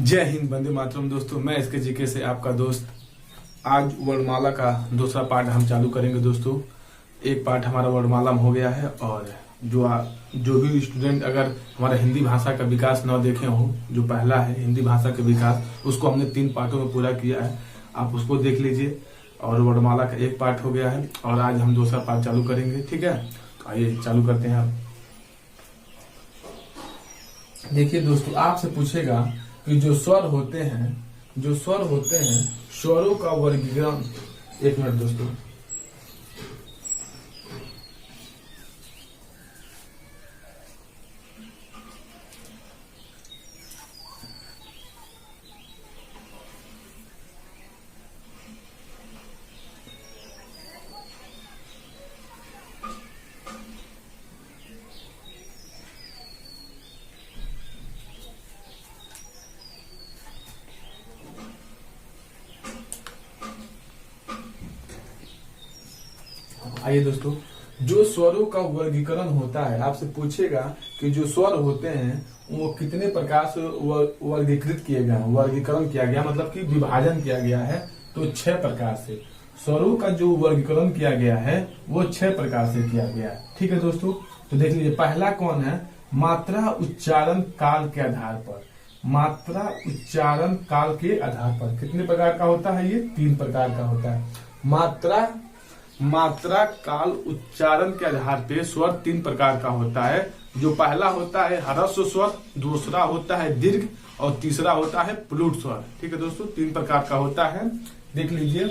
जय हिंद, वंदे मातरम। दोस्तों, मैं इसके जीके से आपका दोस्त। आज वर्णमाला का दूसरा पार्ट हम चालू करेंगे। दोस्तों, एक पार्ट हमारा वर्णमाला में हो गया है और जो भी स्टूडेंट अगर हमारा हिंदी भाषा का विकास न देखे हो, जो पहला है हिंदी भाषा का विकास, उसको हमने 3 पार्टों में पूरा किया है। आप उसको देख लीजिए। और वर्णमाला का एक पार्ट हो गया है और आज हम दूसरा पार्ट चालू करेंगे। ठीक है, तो आइए चालू करते हैं। आप देखिए दोस्तों, आपसे पूछेगा कि जो स्वर होते हैं स्वरों का वर्गीकरण। एक मिनट दोस्तों। आइए दोस्तों, जो स्वरों का वर्गीकरण होता है, आपसे पूछेगा कि जो स्वर होते हैं वो कितने प्रकार से वर्गीकृत किए गए हैं। वर्गीकरण किया गया मतलब कि विभाजन किया गया है, तो 6 प्रकार से स्वरों का जो वर्गीकरण किया गया है वो 6 प्रकार से किया गया है। ठीक है दोस्तों, तो देख लीजिए। पहला कौन है? मात्रा उच्चारण काल के आधार पर। मात्रा उच्चारण काल के आधार पर कितने प्रकार का होता है? ये 3 प्रकार का होता है। मात्रा काल उच्चारण के आधार पे स्वर 3 प्रकार का होता है। जो पहला होता है ह्रस्व स्वर, दूसरा होता है दीर्घ और तीसरा होता है प्लूट स्वर। ठीक है दोस्तों, 3 प्रकार का होता है। देख लीजिए,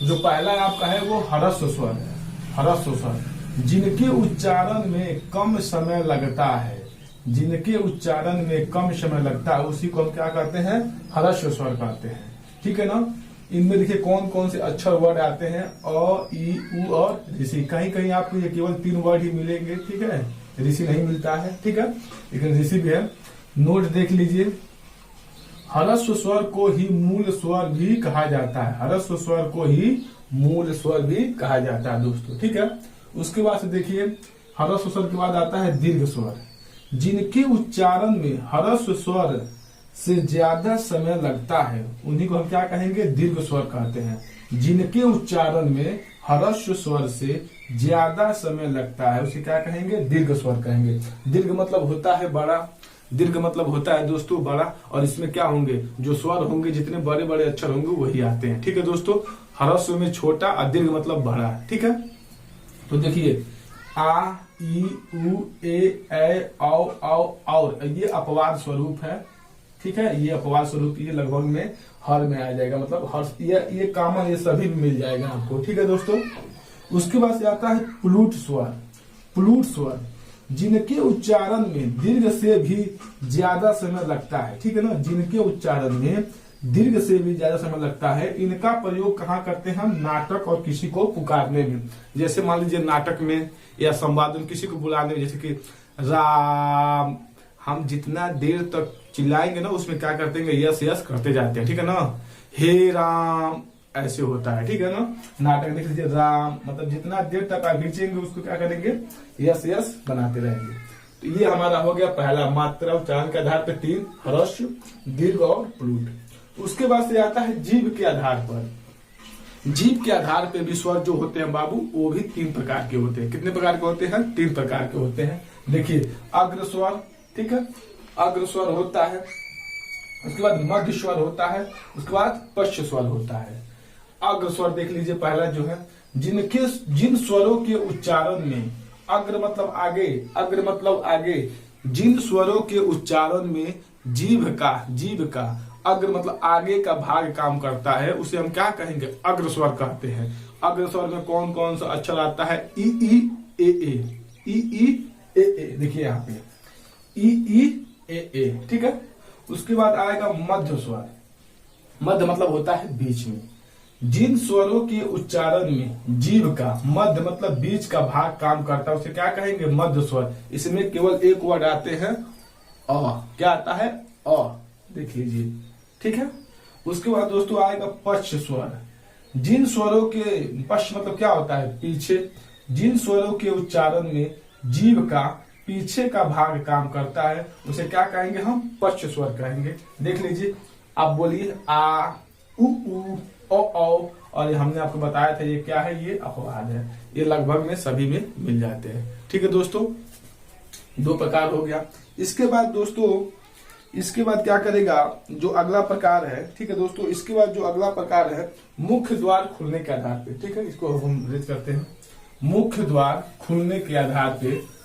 जो पहला आपका है वो ह्रस्व स्वर है। ह्रस्व स्वर जिनके उच्चारण में कम समय लगता है, जिनके उच्चारण में कम समय लगता है उसी को हम क्या कहते हैं? ह्रस्व स्वर कहते हैं। ठीक है ना। इनमें देखिए कौन कौन से अक्षर वर्ड आते हैं। अ, ई, उ और ऋषि। कहीं कहीं आपको ये केवल 3 वर्ड ही मिलेंगे। ठीक है, ऋषि नहीं मिलता है। ठीक है, लेकिन ऋषि भी है। नोट देख लीजिए। ह्रस्व स्वर को ही मूल स्वर भी कहा जाता है। ह्रस्व स्वर को ही मूल स्वर भी कहा जाता है दोस्तों। ठीक है, उसके बाद से देखिए, ह्रस्व स्वर के बाद आता है दीर्घ स्वर। जिनके उच्चारण में ह्रस्व स्वर से ज्यादा समय लगता है उन्हीं को हम क्या कहेंगे? दीर्घ स्वर कहते हैं। जिनके उच्चारण में ह्रस्व स्वर से ज्यादा समय लगता है उसे क्या कहेंगे? दीर्घ स्वर कहेंगे। दीर्घ मतलब होता है बड़ा। दीर्घ मतलब होता है दोस्तों बड़ा। और इसमें क्या होंगे? जो स्वर होंगे, जितने बड़े बड़े अक्षर होंगे वही आते हैं। ठीक है दोस्तों, ह्रस्व में छोटा और दीर्घ मतलब बड़ा। ठीक है, तो देखिए, आ, ई, उ, ए, औ, और ये अपवाद स्वरूप है। ठीक है, ये अपवाद स्वरूप ये लगभग में हर में आ जाएगा। मतलब हर ये कॉमन, ये सभी में मिल जाएगा आपको। ठीक है दोस्तों, उसके बाद से आता है प्लूट स्वर। प्लूट स्वर जिनके उच्चारण में दीर्घ से भी ज्यादा समय लगता है। ठीक है ना, जिनके उच्चारण में दीर्घ से भी ज्यादा समय लगता है। इनका प्रयोग कहाँ करते हैं हम? नाटक और किसी को पुकारने में। जैसे मान लीजिए नाटक में या संवाद में किसी को बुलाने में, जैसे कि राम, हम जितना देर तक चिल्लाएंगे ना उसमें क्या करते हैं? यस यस करते जाते हैं। ठीक है ना। हे राम, ऐसे होता है। ठीक है ना। नाटक देख लीजिए, राम मतलब जितना देर तक आप खींचेंगे उसको क्या करेंगे? यस यस बनाते रहेंगे। तो ये हमारा हो गया पहला। मात्रा उच्चारण के आधार पर 3, ह्रस्व, दीर्घ और प्लूट। उसके बाद से आता है जीभ के आधार पर। जीभ के आधार पे भी स्वर जो होते हैं बाबू, वो भी 3 प्रकार के होते हैं। कितने प्रकार के होते हैं? 3 प्रकार के होते हैं। देखिए, अग्र स्वर। ठीक है, अग्र स्वर होता है। उसके बाद मध्य स्वर होता है। उसके बाद पश्च स्वर होता है। अग्र स्वर देख लीजिए, पहला जो है, जिन स्वरों के उच्चारण में अग्र मतलब आगे, अग्र मतलब आगे, जिन स्वरों के उच्चारण में जीभ का अग्र मतलब आगे का भाग काम करता है उसे हम क्या कहेंगे? अग्र स्वर कहते हैं। अग्र स्वर में कौन कौन सा अक्षर आता है? ई, ए। देखिए यहाँ पे ई, ए। ठीक है, उसके बाद आएगा मध्य स्वर। मध्य मतलब होता है बीच में। जिन स्वरों के उच्चारण में जीभ का मध्य मतलब बीच का भाग काम करता है उसे क्या कहेंगे? मध्य स्वर। इसमें केवल एक वर्ड आते हैं, अ। क्या आता है? अ। देख लीजिए। ठीक है, उसके बाद दोस्तों आएगा पश्च स्वर। जिन स्वरों के, पश्च मतलब क्या होता है? पीछे। जिन स्वरों के उच्चारण में जीभ का पीछे का भाग काम करता है उसे क्या कहेंगे, हम पश्च स्वर कहेंगे। देख लीजिए, आप बोलिए आ, उ, ओ, और हमने आपको बताया था ये क्या है, ये अपवाद है। ये लगभग में सभी में मिल जाते हैं। ठीक है दोस्तों, दो प्रकार हो गया। इसके बाद दोस्तों, इसके बाद क्या करेगा, जो अगला प्रकार है, ठीक है दोस्तों, इसके बाद जो अगला प्रकार है मुख्य द्वार खुलने के आधार पे। ठीक है, इसको हम रेज करते हैं। मुख्य द्वार खुलने के आधार पे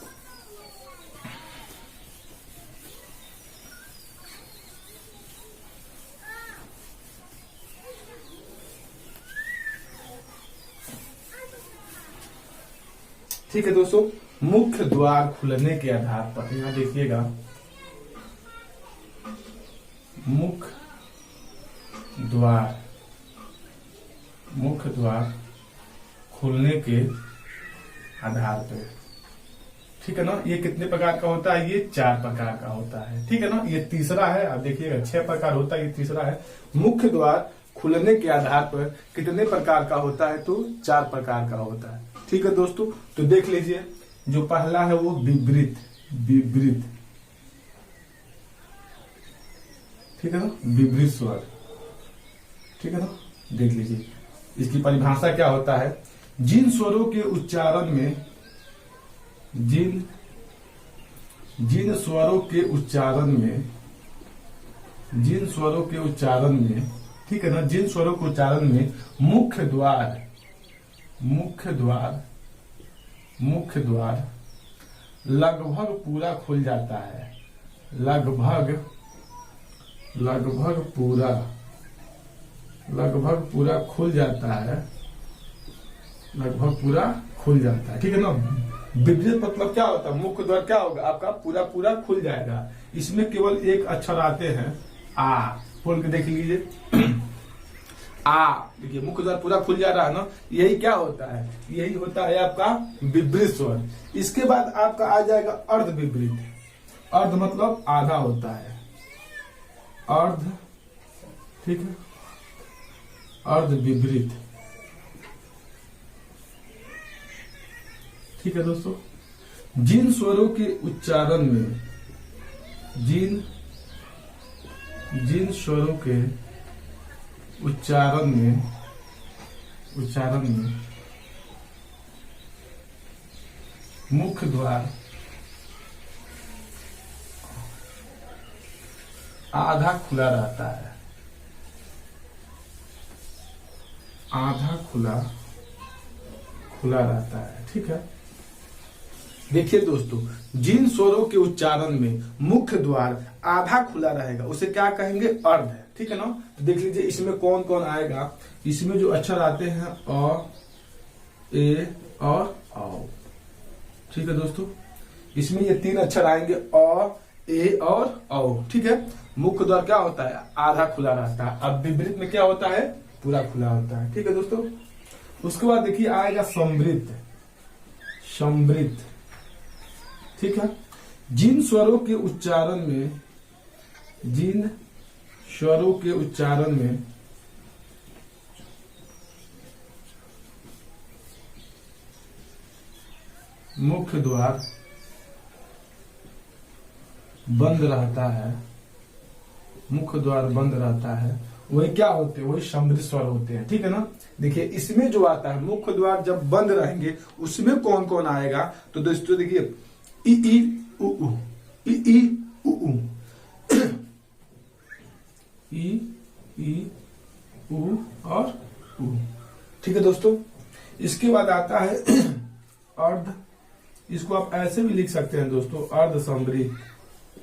ठीक है दोस्तों, मुख्य द्वार खुलने के आधार पर, यहां देखिएगा, मुख्य द्वार खुलने के आधार पर। ठीक है ना, ये कितने प्रकार का होता है, ये 4 प्रकार का होता है। ठीक है ना, ये तीसरा है। आप देखिएगा 6 प्रकार होता है, ये तीसरा है। मुख्य द्वार खुलने के आधार पर कितने प्रकार का होता है, तो 4 प्रकार का होता है। ठीक है दोस्तों, तो देख लीजिए, जो पहला है वो विवृत। ठीक है ना, विवृत स्वर। ठीक है ना, देख लीजिए, इसकी परिभाषा क्या होता है, जिन स्वरों के उच्चारण में जिन स्वरों के उच्चारण में ठीक है ना, जिन स्वरों के उच्चारण में मुख्य द्वार लगभग पूरा खुल जाता है, लगभग पूरा खुल जाता है, ठीक है ना। विपरीत मतलब क्या होता है, मुख्य द्वार क्या होगा आपका, पूरा खुल जाएगा। इसमें केवल एक अक्षर आते हैं, आ, बोल के देख लीजिए, आ, देखिए मुख्य द्वार पूरा खुल जा रहा है ना, यही क्या होता है, यही होता है आपका विपरीत स्वर। इसके बाद आपका आ जाएगा अर्ध विपरीत। अर्ध मतलब आधा होता है, अर्ध, ठीक है, अर्ध विपरीत। ठीक है दोस्तों, जिन स्वरों के उच्चारण में जिन स्वरों के उच्चारण में मुख्य द्वार आधा खुला रहता है, आधा खुला रहता है। ठीक है, देखिए दोस्तों, जिन स्वरों के उच्चारण में मुख्य द्वार आधा खुला रहेगा उसे क्या कहेंगे, अर्ध। ठीक है ना, तो देख लीजिए इसमें कौन कौन आएगा। इसमें जो अक्षर आते हैं अ, ए और औ। ठीक है दोस्तों, इसमें ये 3 अक्षर आएंगे, अ, ए और औ। ठीक है, मुख्य द्वार क्या होता है, आधा खुला रहता है। अब विपरीत में क्या होता है, पूरा खुला होता है। ठीक है दोस्तों, उसके बाद देखिए आएगा समृद्ध। ठीक है, जिन स्वरों के उच्चारण में मुख्य द्वार बंद रहता है, वही क्या होते हैं, वही समृद्ध स्वर होते हैं। ठीक है ना, देखिए इसमें जो आता है मुख्य द्वार जब बंद रहेंगे उसमें कौन कौन आएगा, तो दोस्तों देखिए ई ई उ उ, ई ई उ उ, ई ई उ और उ। ठीक है दोस्तों, इसके बाद आता है अर्ध। इसको आप ऐसे भी लिख सकते हैं दोस्तों, अर्ध समृद्ध।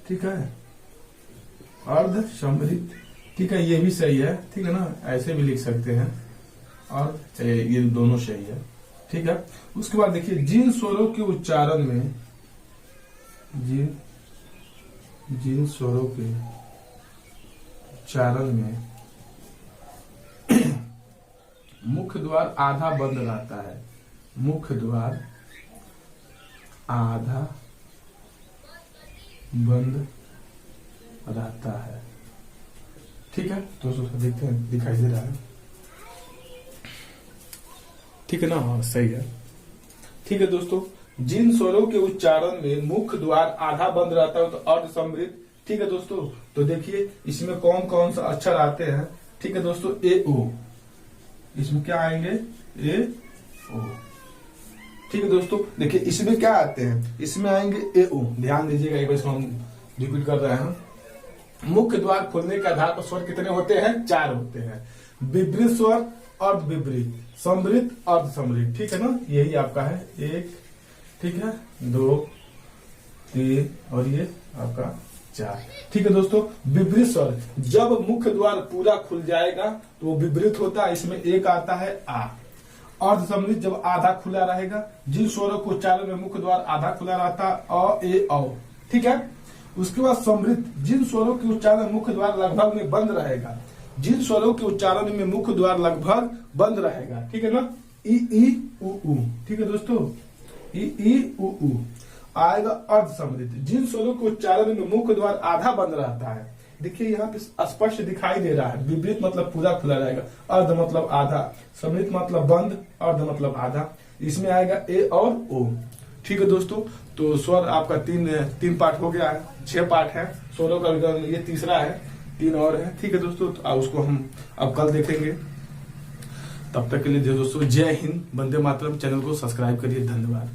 ठीक है, अर्ध समृद्ध। ठीक है, ये भी सही है। ठीक है ना, ऐसे भी लिख सकते हैं, और ये दोनों सही है। ठीक है, उसके बाद देखिए जिन स्वरों के उच्चारण में जिन स्वरों के उच्चारण में मुख्य द्वार आधा बंद रहता है, मुख्य द्वार आधा बंद रहता है। ठीक है दोस्तों, देखते हैं, दिखाई दे रहा है। ठीक है ना, हाँ सही है। ठीक है दोस्तों, जिन स्वरों के उच्चारण में मुख्य द्वार आधा बंद रहता है तो अर्ध समृद्ध। ठीक है दोस्तों, तो देखिए इसमें कौन कौन सा अक्षर आते हैं। ठीक है दोस्तों, ए ओ, इसमें क्या आएंगे, ए ओ। ठीक है दोस्तों, देखिए इसमें क्या आते हैं, इसमें आएंगे ए ओ। ध्यान दीजिएगा, एक बार इसको हम रिपीट कर रहे हैं। मुख्य द्वार खोलने के आधार पर स्वर कितने होते हैं, 4 होते हैं। विपरीत स्वर, अर्ध विपरीत, समृद्ध, अर्ध समृद्ध। ठीक है ना, यही आपका है 1, ठीक है 2, 3 और ये आपका 4। ठीक है दोस्तों, विपरीत स्वर जब मुख्य द्वार पूरा खुल जाएगा तो वो विपरीत होता है, इसमें एक आता है आ। अर्ध समृद्ध जब आधा खुला रहेगा, जिन स्वरों को उच्चारण में मुख्य द्वार आधा खुला रहता है, अ ए औ। ठीक है, उसके बाद समृद्ध, जिन स्वरों के उच्चारण में मुख्य द्वार लगभग में बंद रहेगा, जिन स्वरों के उच्चारण में मुख्य द्वार लगभग बंद रहेगा। ठीक है ना, ई ई उ उ। ठीक है दोस्तों, ई ई उ उ आएगा अर्ध समृद्ध, जिन स्वरों के उच्चारण में मुख्य द्वार आधा बंद रहता है। देखिए यहाँ पे स्पष्ट दिखाई दे रहा है, विपरीत मतलब पूरा खुला रहेगा, अर्ध मतलब आधा, समृद्ध मतलब बंद, अर्ध मतलब आधा। इसमें आएगा ए और ओ। ठीक है दोस्तों, तो स्वर आपका तीन पार्ट हो गया है, 6 पार्ट है स्वरों का, ये तीसरा है, 3 और है। ठीक है दोस्तों, तो उसको हम अब कल देखेंगे। तब तक के लिए दोस्तों जय हिंद, वंदे मातरम। चैनल को सब्सक्राइब करिए, धन्यवाद।